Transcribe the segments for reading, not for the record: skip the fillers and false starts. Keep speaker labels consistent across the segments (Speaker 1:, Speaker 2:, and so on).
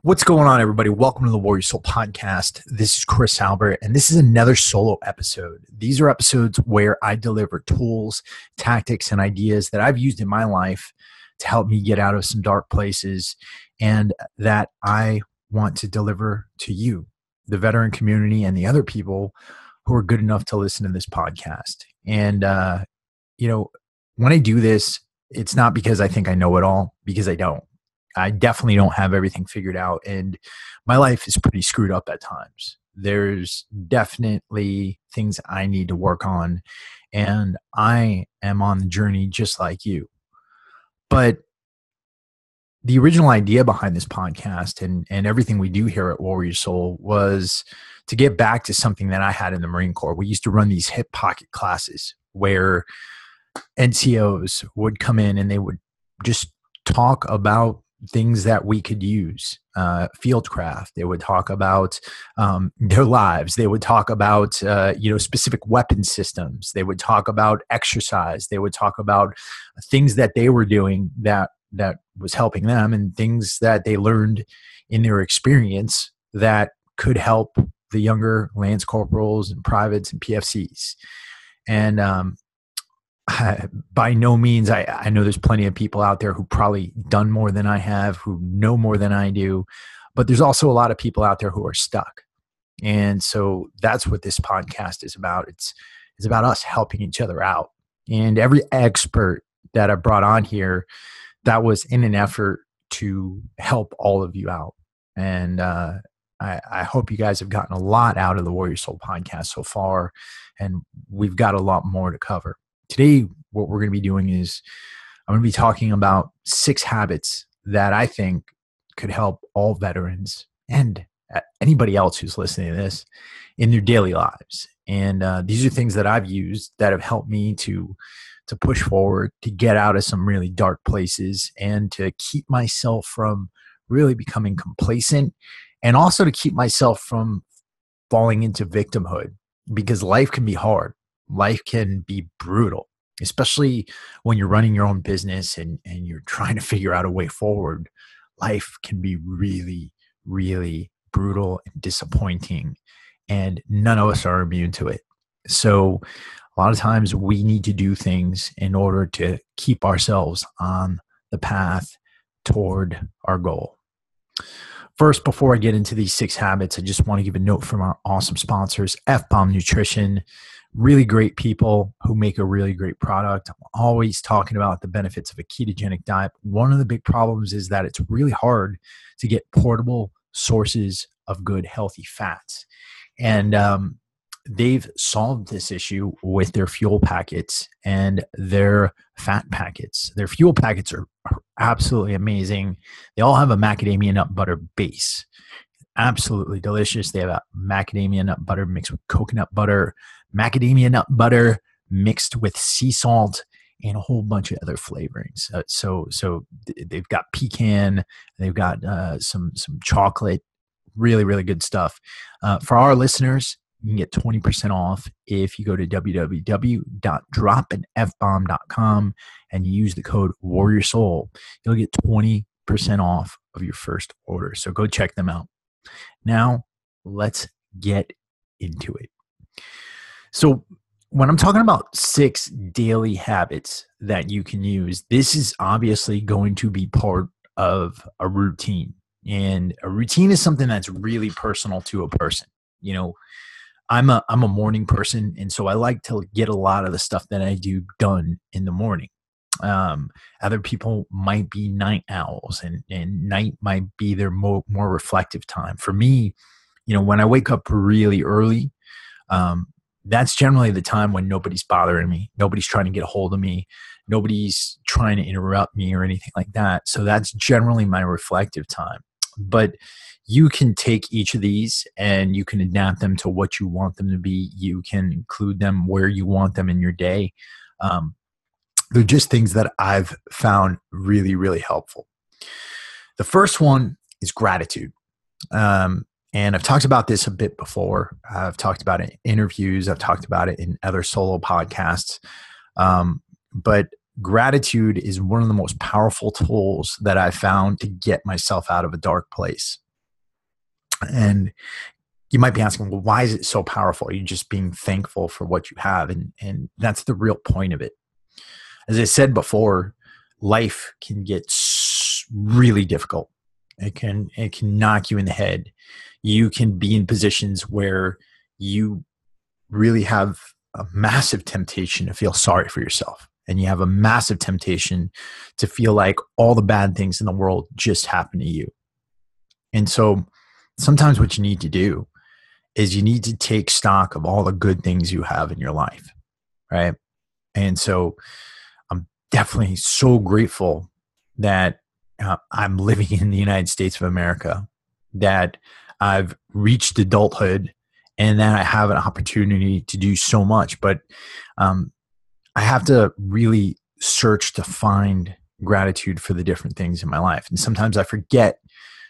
Speaker 1: What's going on, everybody? Welcome to the Warrior Soul Podcast. This is Chris Albert, and this is another solo episode. These are episodes where I deliver tools, tactics, and ideas that I've used in my life to help me get out of some dark places and that I want to deliver to you, the veteran community, and the other people who are good enough to listen to this podcast. And, when I do this, it's not because I think I know it all, because I don't. I definitely don't have everything figured out, and my life is pretty screwed up at times. There's definitely things I need to work on, and I am on the journey just like you. But the original idea behind this podcast and everything we do here at Warrior Soul was to get back to something that I had in the Marine Corps. We used to run these hip pocket classes where NCOs would come in and they would just talk about things that we could use, fieldcraft. They would talk about their lives. They would talk about specific weapon systems. They would talk about exercise. They would talk about things that they were doing that was helping them, and things that they learned in their experience that could help the younger lance corporals and privates and PFCs. And by no means, I know there's plenty of people out there who probably done more than I have, who know more than I do, but there's also a lot of people out there who are stuck. And so that's what this podcast is about. It's about us helping each other out. And every expert that I brought on here, that was in an effort to help all of you out. And I hope you guys have gotten a lot out of the Warrior Soul podcast so far, and we've got a lot more to cover. Today, what we're going to be doing is I'm going to be talking about 6 habits that I think could help all veterans and anybody else who's listening to this in their daily lives. And these are things that I've used that have helped me to push forward, to get out of some really dark places, and to keep myself from really becoming complacent, and also to keep myself from falling into victimhood, because life can be hard. Life can be brutal, especially when you're running your own business and you're trying to figure out a way forward. Life can be really, really brutal and disappointing, and none of us are immune to it. So a lot of times we need to do things in order to keep ourselves on the path toward our goal. First, before I get into these 6 habits, I just want to give a note from our awesome sponsors, F-Bomb Nutrition. Really great people who make a really great product. I'm always talking about the benefits of a ketogenic diet. One of the big problems is that it's really hard to get portable sources of good, healthy fats. And they've solved this issue with their fuel packets and their fat packets. Their fuel packets are absolutely amazing. They all have a macadamia nut butter base. Absolutely delicious. They have a macadamia nut butter mixed with coconut butter, macadamia nut butter mixed with sea salt, and a whole bunch of other flavorings. So they've got pecan, they've got some chocolate, really, really good stuff. For our listeners, you can get 20% off if you go to www.dropinfbomb.com and you use the code WarriorSoul. You'll get 20% off of your first order. So go check them out. Now, let's get into it. So when I'm talking about 6 daily habits that you can use, this is obviously going to be part of a routine. And a routine is something that's really personal to a person. You know, I'm a morning person, and so I like to get a lot of the stuff that I do done in the morning. Other people might be night owls, and night might be their more reflective time. For me, when I wake up really early, that's generally the time when nobody's bothering me. Nobody's trying to get a hold of me. Nobody's trying to interrupt me or anything like that. So that's generally my reflective time. But you can take each of these and you can adapt them to what you want them to be. You can include them where you want them in your day. They're just things that I've found really, really helpful. The first one is gratitude. And I've talked about this a bit before. I've talked about it in interviews. I've talked about it in other solo podcasts. But gratitude is one of the most powerful tools that I've found to get myself out of a dark place. And you might be asking, well, why is it so powerful? Are you just being thankful for what you have? And that's the real point of it. As I said before, life can get really difficult. It can knock you in the head. You can be in positions where you really have a massive temptation to feel sorry for yourself. And you have a massive temptation to feel like all the bad things in the world just happen to you. And so sometimes what you need to do is you need to take stock of all the good things you have in your life. Right. And so I'm definitely so grateful that I'm living in the United States of America, that I've reached adulthood, and that I have an opportunity to do so much. But I have to really search to find gratitude for the different things in my life. And sometimes I forget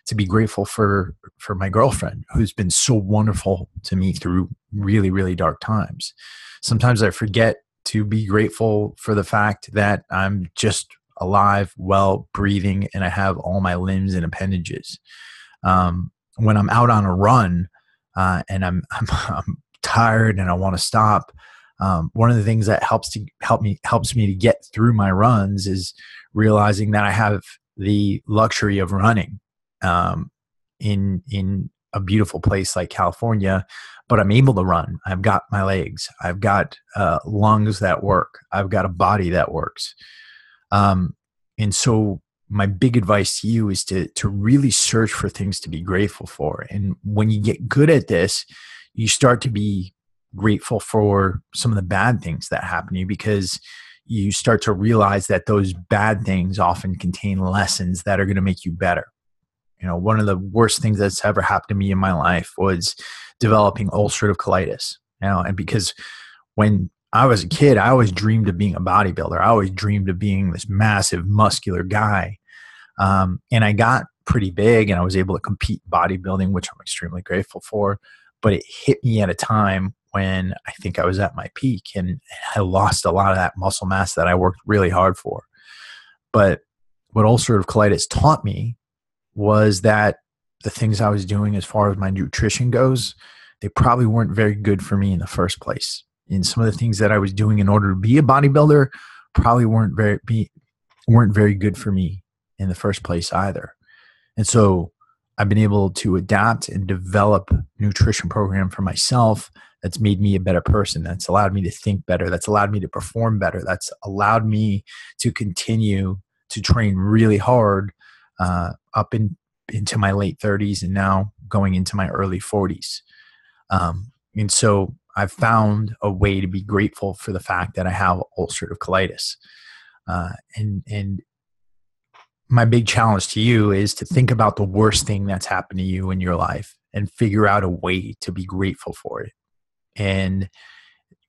Speaker 1: to be grateful for my girlfriend, who's been so wonderful to me through really, really dark times. Sometimes I forget to be grateful for the fact that I'm just alive, well, breathing, and I have all my limbs and appendages. When I'm out on a run and I'm tired and I want to stop, one of the things that helps me to get through my runs is realizing that I have the luxury of running in a beautiful place like California, but I'm able to run. I've got my legs. I've got lungs that work. I've got a body that works. And so my big advice to you is to really search for things to be grateful for. And when you get good at this, you start to be grateful for some of the bad things that happen to you, because you start to realize that those bad things often contain lessons that are going to make you better. One of the worst things that's ever happened to me in my life was developing ulcerative colitis. And because when I was a kid, I always dreamed of being a bodybuilder. I always dreamed of being this massive, muscular guy. And I got pretty big and I was able to compete in bodybuilding, which I'm extremely grateful for. But it hit me at a time when I think I was at my peak, and I lost a lot of that muscle mass that I worked really hard for. But what ulcerative colitis taught me was that the things I was doing as far as my nutrition goes, they probably weren't very good for me in the first place. And some of the things that I was doing in order to be a bodybuilder probably weren't very good for me in the first place either. And so I've been able to adapt and develop a nutrition program for myself that's made me a better person, that's allowed me to think better, that's allowed me to perform better, that's allowed me to continue to train really hard into my late 30s and now going into my early 40s. And so I've found a way to be grateful for the fact that I have ulcerative colitis. And my big challenge to you is to think about the worst thing that's happened to you in your life and figure out a way to be grateful for it. And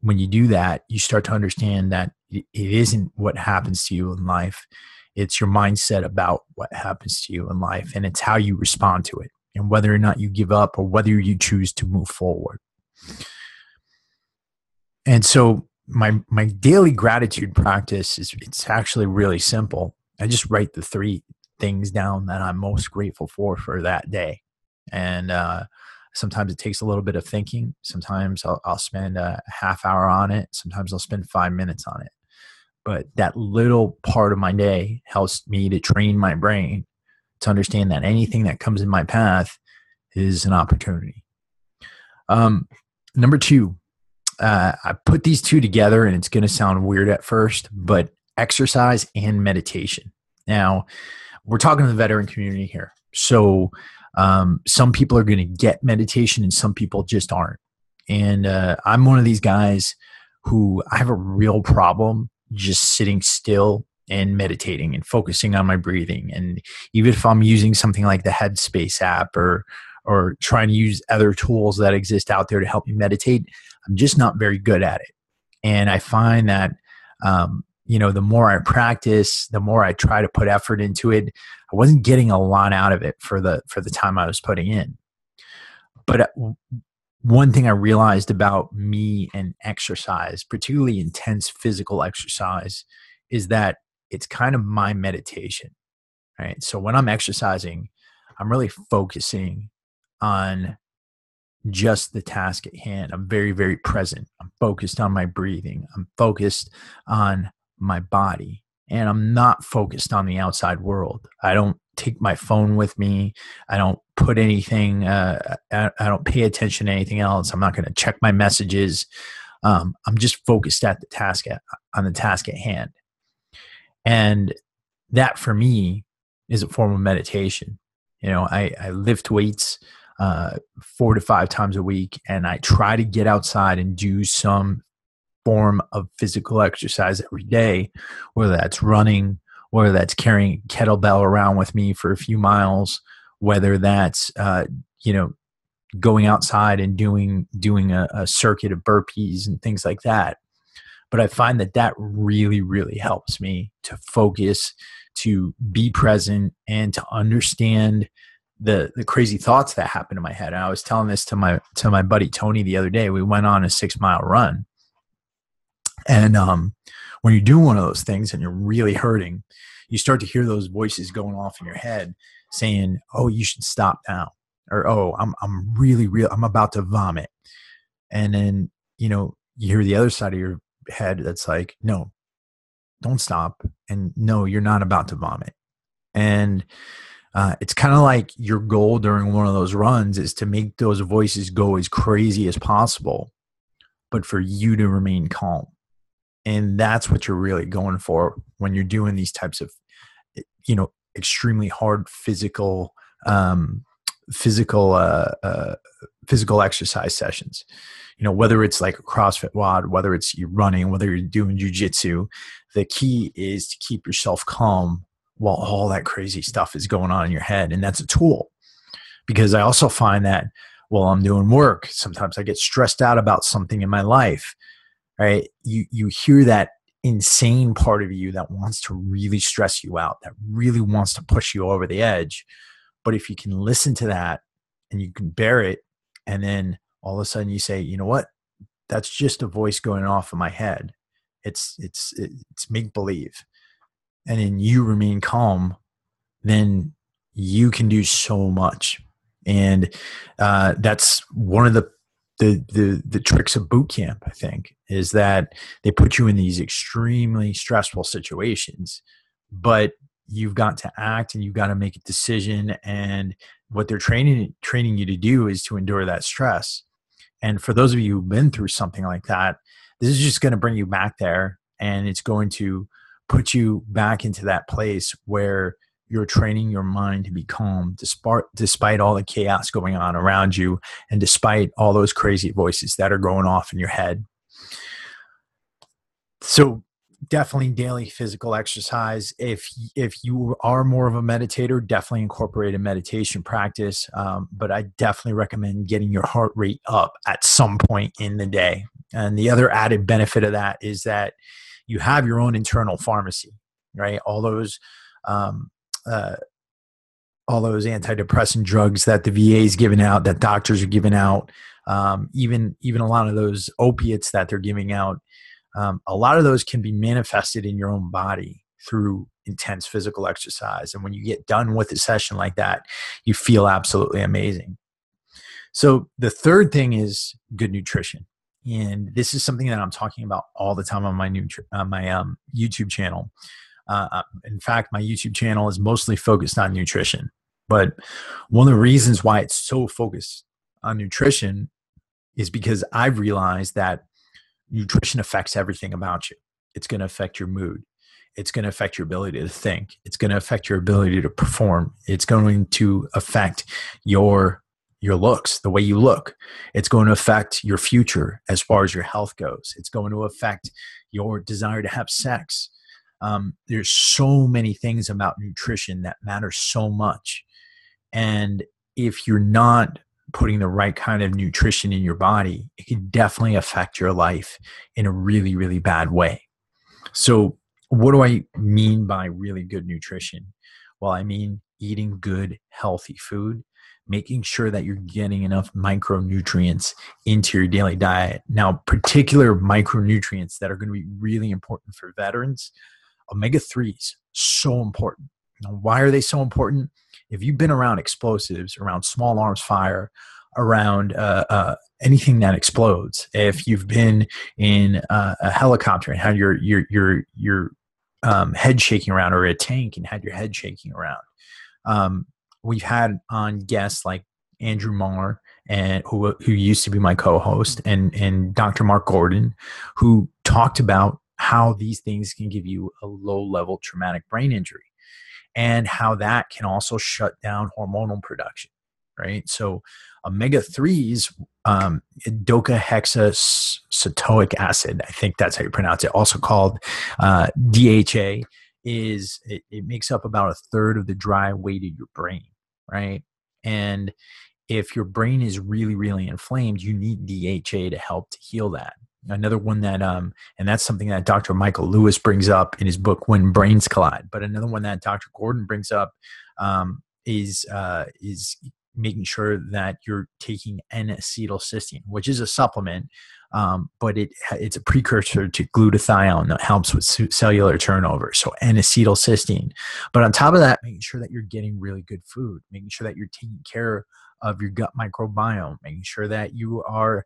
Speaker 1: when you do that, you start to understand that it isn't what happens to you in life. It's your mindset about what happens to you in life, and it's how you respond to it, and whether or not you give up or whether you choose to move forward. And so my daily gratitude practice it's actually really simple. I just write the 3 things down that I'm most grateful for that day. And sometimes it takes a little bit of thinking. Sometimes I'll spend a half hour on it. Sometimes I'll spend 5 minutes on it. But that little part of my day helps me to train my brain to understand that anything that comes in my path is an opportunity. Number 2, I put these 2 together, and it's going to sound weird at first, but exercise and meditation. Now, we're talking to the veteran community here. So some people are going to get meditation and some people just aren't. And I'm one of these guys who I have a real problem just sitting still and meditating and focusing on my breathing. And even if I'm using something like the Headspace app or trying to use other tools that exist out there to help me meditate, I'm just not very good at it. And I find that, the more I practice, the more I try to put effort into it, I wasn't getting a lot out of it for the time I was putting in. But one thing I realized about me and exercise, particularly intense physical exercise, is that it's kind of my meditation, right? So when I'm exercising, I'm really focusing on just the task at hand. I'm very, very present. I'm focused on my breathing. I'm focused on my body, and I'm not focused on the outside world. I don't take my phone with me. I don't put anything, I don't pay attention to anything else. I'm not going to check my messages. I'm just focused at the on the task at hand. And that for me is a form of meditation. I lift weights 4 to 5 times a week, and I try to get outside and do some form of physical exercise every day, whether that's running, whether that's carrying a kettlebell around with me for a few miles, whether that's going outside and doing a circuit of burpees and things like that. But I find that really, really helps me to focus, to be present, and to understand the crazy thoughts that happen in my head. And I was telling this to my buddy Tony the other day. We went on a 6-mile run. And when you're doing one of those things and you're really hurting, you start to hear those voices going off in your head saying, "Oh, you should stop now," or "Oh, I'm really I'm about to vomit." And then you hear the other side of your head that's like, "No, don't stop," and "No, you're not about to vomit." And it's kind of like your goal during one of those runs is to make those voices go as crazy as possible, but for you to remain calm. And that's what you're really going for when you're doing these types of, extremely hard physical exercise sessions. Whether it's like a CrossFit WOD, whether it's you running, whether you're doing jujitsu, the key is to keep yourself calm while all that crazy stuff is going on in your head. And that's a tool, because I also find that while I'm doing work, sometimes I get stressed out about something in my life, right? You hear that insane part of you that wants to really stress you out, that really wants to push you over the edge. But if you can listen to that and you can bear it, and then all of a sudden you say, "You know what? That's just a voice going off in my head. It's make believe." And then you remain calm, then you can do so much. And that's one of the tricks of boot camp, I think, is that they put you in these extremely stressful situations, but you've got to act and you've got to make a decision. And what they're training you to do is to endure that stress. And for those of you who've been through something like that, this is just going to bring you back there, and it's going to put you back into that place where you're training your mind to be calm despite all the chaos going on around you, and despite all those crazy voices that are going off in your head. So definitely daily physical exercise. If you are more of a meditator, definitely incorporate a meditation practice. But I definitely recommend getting your heart rate up at some point in the day. And the other added benefit of that is that you have your own internal pharmacy, right? All those antidepressant drugs that the VA is giving out, that doctors are giving out, even a lot of those opiates that they're giving out, a lot of those can be manifested in your own body through intense physical exercise. And when you get done with a session like that, you feel absolutely amazing. So the third thing is good nutrition. And this is something that I'm talking about all the time on my YouTube channel. In fact, my YouTube channel is mostly focused on nutrition. But one of the reasons why it's so focused on nutrition is because I've realized that nutrition affects everything about you. It's going to affect your mood. It's going to affect your ability to think. It's going to affect your ability to perform. It's going to affect your looks, the way you look. It's going to affect your future as far as your health goes. It's going to affect your desire to have sex. There's so many things about nutrition that matter so much. And if you're not putting the right kind of nutrition in your body, it can definitely affect your life in a really, really bad way. So what do I mean by really good nutrition? Well, I mean eating good, healthy food, making sure that you're getting enough micronutrients into your daily diet. Now, particular micronutrients that are going to be really important for veterans, omega-3s, so important. Why are they so important? If you've been around explosives, around small arms fire, around anything that explodes, if you've been in a helicopter and had your head shaking around, or a tank and had your head shaking around, um, we've had on guests like Andrew Muller, and who used to be my co-host, and Dr. Mark Gordon, who talked about how these things can give you a low-level traumatic brain injury, and how that can also shut down hormonal production, right? So omega-3s, docosahexacetic acid, I think that's how you pronounce it, also called DHA, it makes up about a third of the dry weight of your brain, right? And if your brain is really, really inflamed, you need DHA to help to heal that. Another one that, and that's something that Dr. Michael Lewis brings up in his book, When Brains Collide. But another one that Dr. Gordon brings up is making sure that you're taking N-acetylcysteine, which is a supplement, but it's a precursor to glutathione that helps with cellular turnover. So N-acetylcysteine. But on top of that, making sure that you're getting really good food, making sure that you're taking care of your gut microbiome, making sure that you are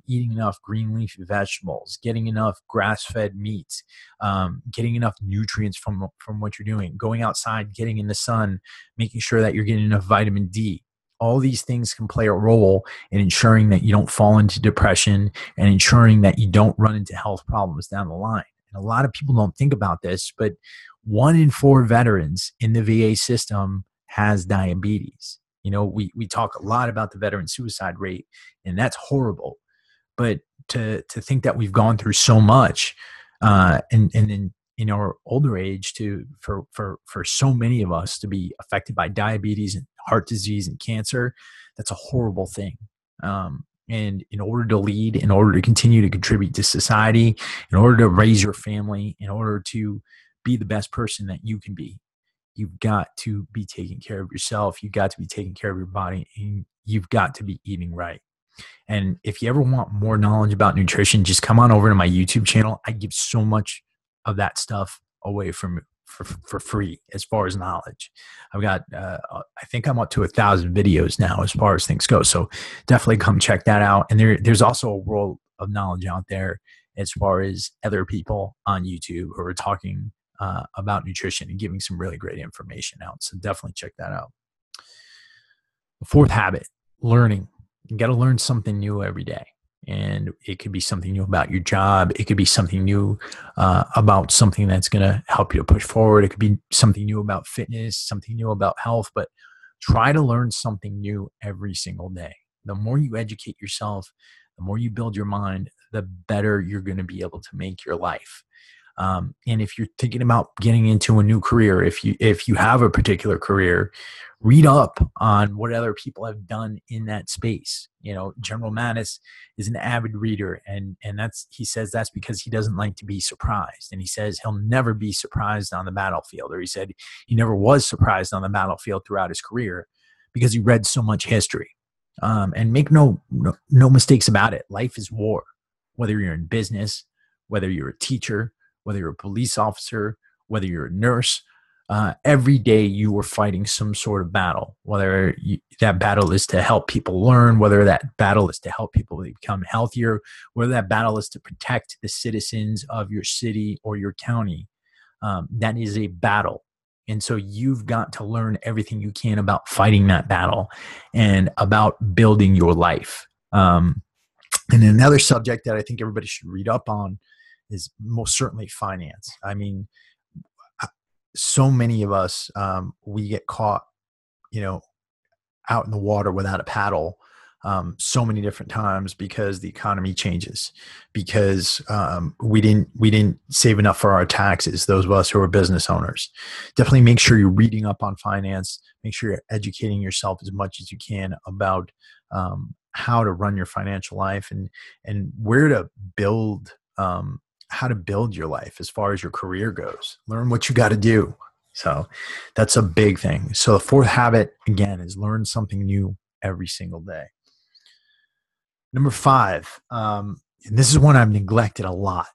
Speaker 1: eating enough green leafy vegetables, getting enough grass-fed meats, getting enough nutrients from what you're doing, going outside, getting in the sun, making sure that you're getting enough vitamin D. All these things can play a role in ensuring that you don't fall into depression and ensuring that you don't run into health problems down the line. And a lot of people don't think about this, but 1 in 4 veterans in the VA system has diabetes. You know, we talk a lot about the veteran suicide rate, and that's horrible. But to think that we've gone through so much, and then in our older age, for so many of us to be affected by diabetes and heart disease and cancer, that's a horrible thing. And in order to lead, in order to continue to contribute to society, in order to raise your family, in order to be the best person that you can be, you've got to be taking care of yourself. You've got to be taking care of your body, and you've got to be eating right. And if you ever want more knowledge about nutrition, just come on over to my YouTube channel. I give so much of that stuff away for free as far as knowledge. I've got, I think I'm up to 1,000 videos now as far as things go. So definitely come check that out. And there's also a world of knowledge out there as far as other people on YouTube who are talking about nutrition and giving some really great information out. So definitely check that out. The 4th habit, learning. You got to learn something new every day. And it could be something new about your job. It could be something new about something that's going to help you to push forward. It could be something new about fitness, something new about health, but try to learn something new every single day. The more you educate yourself, the more you build your mind, the better you're going to be able to make your life. And if you're thinking about getting into a new career, if you have a particular career, read up on what other people have done in that space. You know, General Mattis is an avid reader, and he says that's because he doesn't like to be surprised. And he says he'll never be surprised on the battlefield, or he said he never was surprised on the battlefield throughout his career because he read so much history. And make no mistakes about it. Life is war, whether you're in business, whether you're a teacher, whether you're a police officer, whether you're a nurse, every day you are fighting some sort of battle, whether that battle is to help people learn, whether that battle is to help people become healthier, whether that battle is to protect the citizens of your city or your county. That is a battle. And so you've got to learn everything you can about fighting that battle and about building your life. And another subject that I think everybody should read up on is most certainly finance. I mean, so many of us, we get caught, out in the water without a paddle, so many different times because the economy changes, because we didn't save enough for our taxes. Those of us who are business owners, definitely make sure you're reading up on finance. Make sure you're educating yourself as much as you can about how to run your financial life and where to build. How to build your life as far as your career goes. Learn what you got to do. So that's a big thing. So the 4th habit, again, is learn something new every single day. Number 5, and this is one I've neglected a lot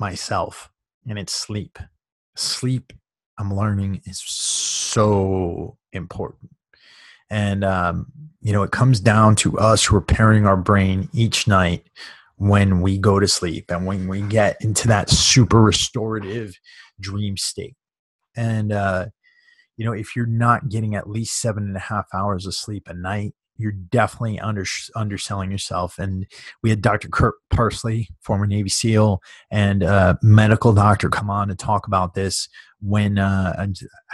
Speaker 1: myself, and it's sleep. Sleep I'm learning is so important. And, it comes down to us repairing our brain each night when we go to sleep and when we get into that super restorative dream state. And, if you're not getting at least 7.5 hours of sleep a night, you're definitely underselling yourself. And we had Dr. Kurt Parsley, former Navy SEAL and medical doctor, come on to talk about this when I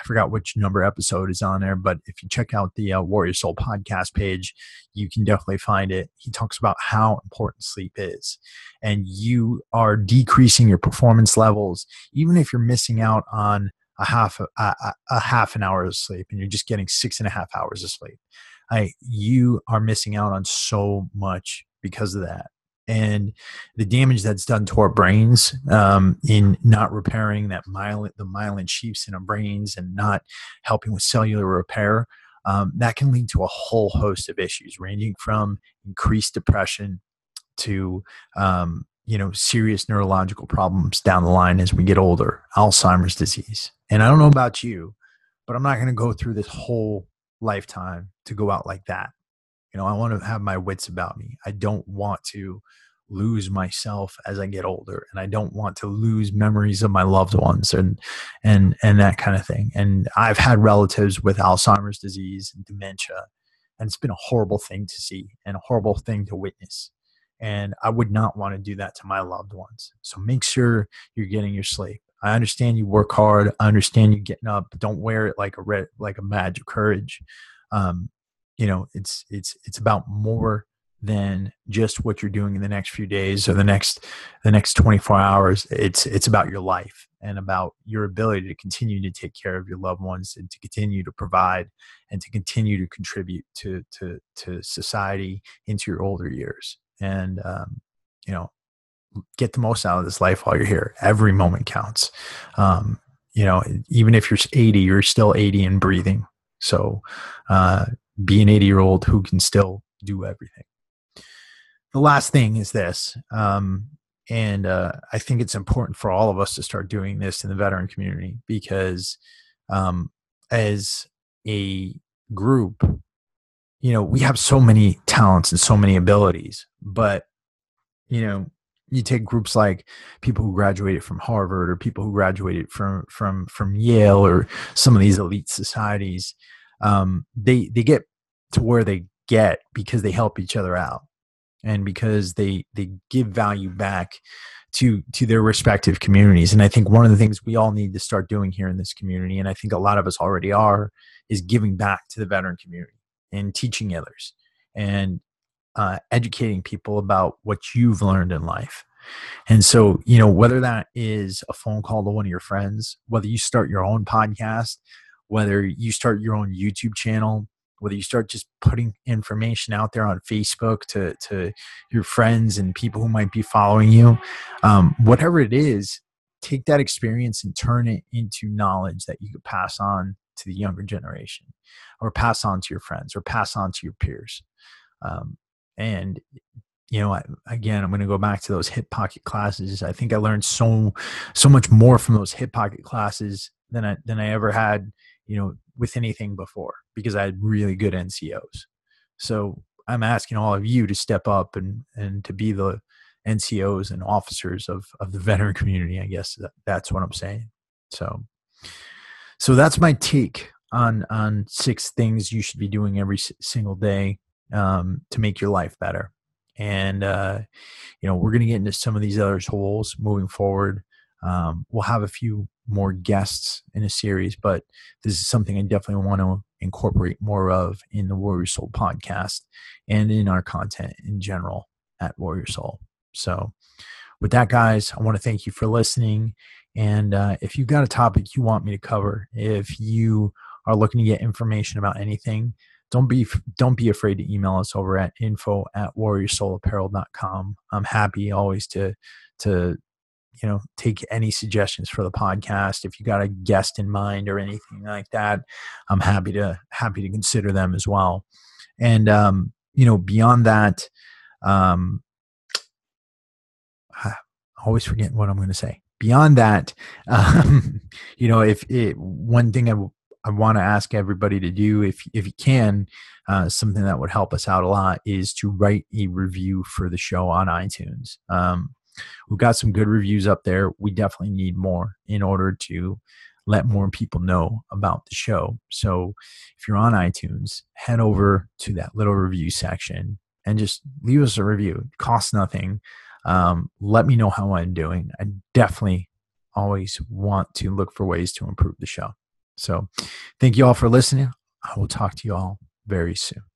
Speaker 1: forgot which number episode is on there, but if you check out the Warrior Soul podcast page, you can definitely find it. He talks about how important sleep is, and you are decreasing your performance levels, even if you're missing out on a half an hour of sleep and you're just getting 6.5 hours of sleep. You are missing out on so much because of that. And the damage that's done to our brains in not repairing the myelin sheaths in our brains and not helping with cellular repair, that can lead to a whole host of issues, ranging from increased depression to serious neurological problems down the line as we get older, Alzheimer's disease. And I don't know about you, but I'm not going to go through this whole lifetime to go out like that. I want to have my wits about me. I don't want to lose myself as I get older, and I don't want to lose memories of my loved ones and that kind of thing. And I've had relatives with Alzheimer's disease and dementia, and it's been a horrible thing to see and a horrible thing to witness. And I would not want to do that to my loved ones. So make sure you're getting your sleep. I understand you work hard. I understand you getting up, but don't wear it like a badge of courage. It's about more than just what you're doing in the next few days or the next 24 hours. It's about your life and about your ability to continue to take care of your loved ones and to continue to provide and to continue to contribute to society into your older years. And, get the most out of this life while you're here. Every moment counts. Even if you're 80, you're still 80 and breathing. So be an 80-year-old who can still do everything. The last thing is this, and I think it's important for all of us to start doing this in the veteran community because as a group, we have so many talents and so many abilities, but, you take groups like people who graduated from Harvard or people who graduated from Yale or some of these elite societies. They get to where they get because they help each other out and because they give value back to their respective communities. And I think one of the things we all need to start doing here in this community, and I think a lot of us already are, is giving back to the veteran community and teaching others and educating people about what you've learned in life. And so, whether that is a phone call to one of your friends, whether you start your own podcast, whether you start your own YouTube channel, whether you start just putting information out there on Facebook to your friends and people who might be following you, whatever it is, take that experience and turn it into knowledge that you could pass on to the younger generation or pass on to your friends or pass on to your peers. And again, I'm going to go back to those hip pocket classes. I think I learned so much more from those hip pocket classes than I ever had, with anything before, because I had really good NCOs. So I'm asking all of you to step up and to be the NCOs and officers of the veteran community. I guess that's what I'm saying. So that's my take on 6 things you should be doing every single day to make your life better. And, we're going to get into some of these other tools moving forward. We'll have a few more guests in a series, but this is something I definitely want to incorporate more of in the Warrior Soul podcast and in our content in general at Warrior Soul. So with that, guys, I want to thank you for listening. And if you've got a topic you want me to cover, if you are looking to get information about anything, don't be afraid to email us over at info@warriorsoulapparel.com. I'm happy always to take any suggestions for the podcast. If you got a guest in mind or anything like that, I'm happy to consider them as well. And beyond that, I always forget what I'm going to say. beyond that, if one thing I want to ask everybody to do, if you can, something that would help us out a lot is to write a review for the show on iTunes. We've got some good reviews up there. We definitely need more in order to let more people know about the show. So if you're on iTunes, head over to that little review section and just leave us a review. It costs nothing. Let me know how I'm doing. I definitely always want to look for ways to improve the show. So thank you all for listening. I will talk to you all very soon.